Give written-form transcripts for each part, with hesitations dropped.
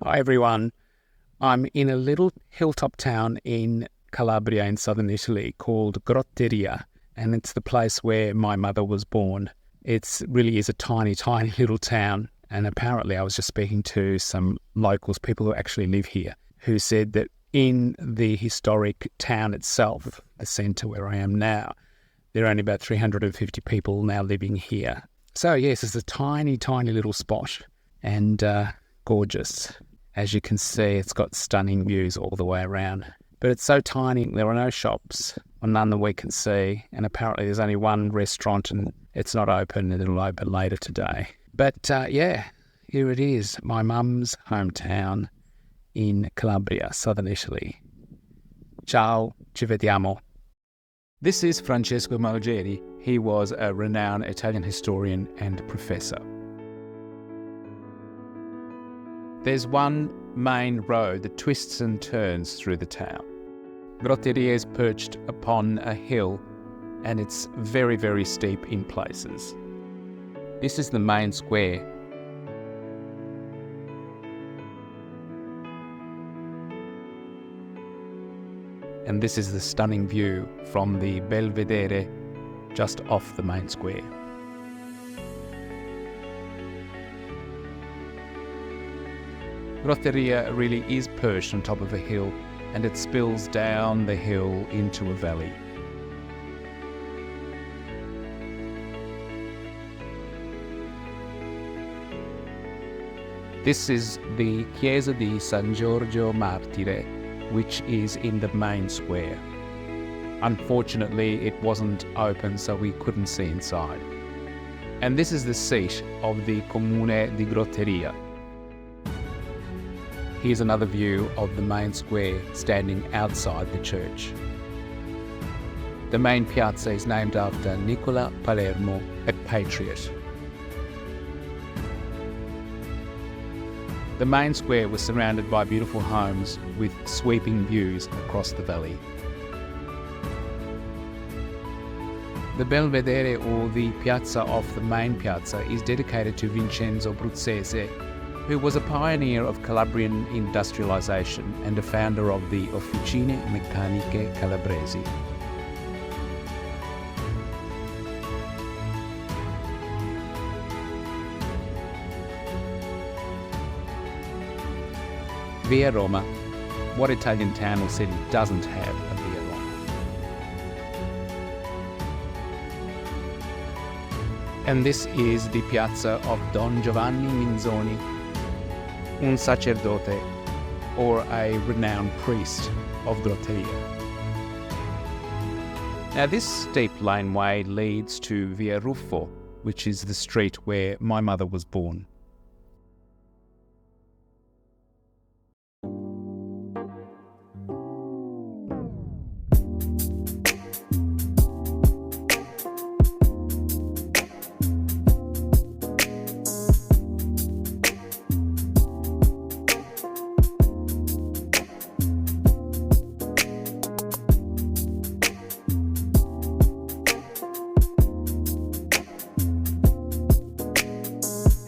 Hi everyone. I'm in a little hilltop town in Calabria in southern Italy called Groia, and it's the place where my mother was born. It really is a tiny, tiny little town, and apparently I was just speaking to some locals, people who actually live here, who said that in the historic town itself, the centre where I am now, there are only about 350 people now living here. So yes, it's a tiny, tiny little spot and gorgeous. As you can see, it's got stunning views all the way around. But it's so tiny, there are no shops, or none that we can see, and apparently there's only one restaurant and it's not open, and it'll open later today. But here it is, my mum's hometown in Calabria, southern Italy. Ciao, ci vediamo. This is Francesco Malgeri. He was a renowned Italian historian and professor. There's one main road that twists and turns through the town. Groia is perched upon a hill and it's very, very steep in places. This is the main square. And this is the stunning view from the Belvedere just off the main square. Groia really is perched on top of a hill, and it spills down the hill into a valley. This is the Chiesa di San Giorgio Martire, which is in the main square. Unfortunately, it wasn't open, so we couldn't see inside. And this is the seat of the Comune di Groia. Here's another view of the main square standing outside the church. The main piazza is named after Nicola Palermo, a patriot. The main square was surrounded by beautiful homes with sweeping views across the valley. The Belvedere, or the piazza off the main piazza, is dedicated to Vincenzo Bruzzese, who was a pioneer of Calabrian industrialization and a founder of the Officine Meccaniche Calabresi. Via Roma. What Italian town or city doesn't have a Via Roma? And this is the piazza of Don Giovanni Minzoni, un sacerdote, or a renowned priest of Groia. Now this steep laneway leads to Via Ruffo, which is the street where my mother was born.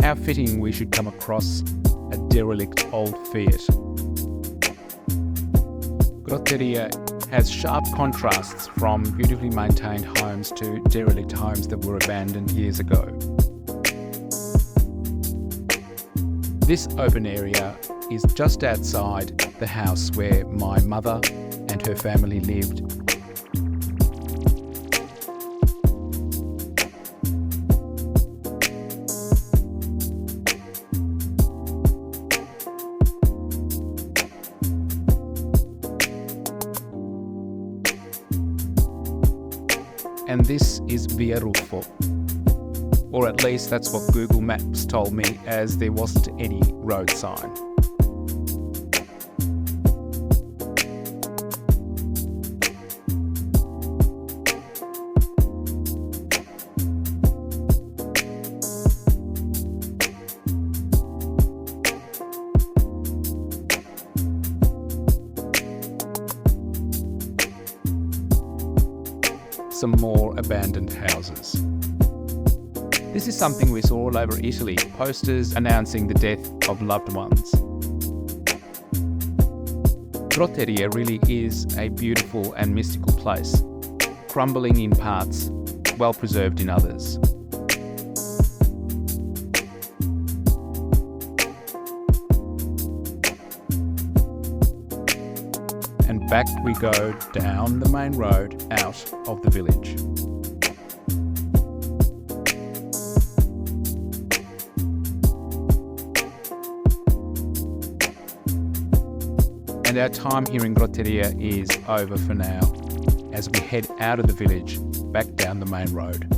How fitting we should come across a derelict old Fiat. Groia has sharp contrasts from beautifully maintained homes to derelict homes that were abandoned years ago. This open area is just outside the house where my mother and her family lived. And this is Via Ruffo. Or at least that's what Google Maps told me, as there wasn't any road sign. Some more abandoned houses. This is something we saw all over Italy, posters announcing the death of loved ones. Grotteria really is a beautiful and mystical place, crumbling in parts, well preserved in others. And back we go down the main road out of the village. And our time here in Grotteria is over for now, as we head out of the village back down the main road.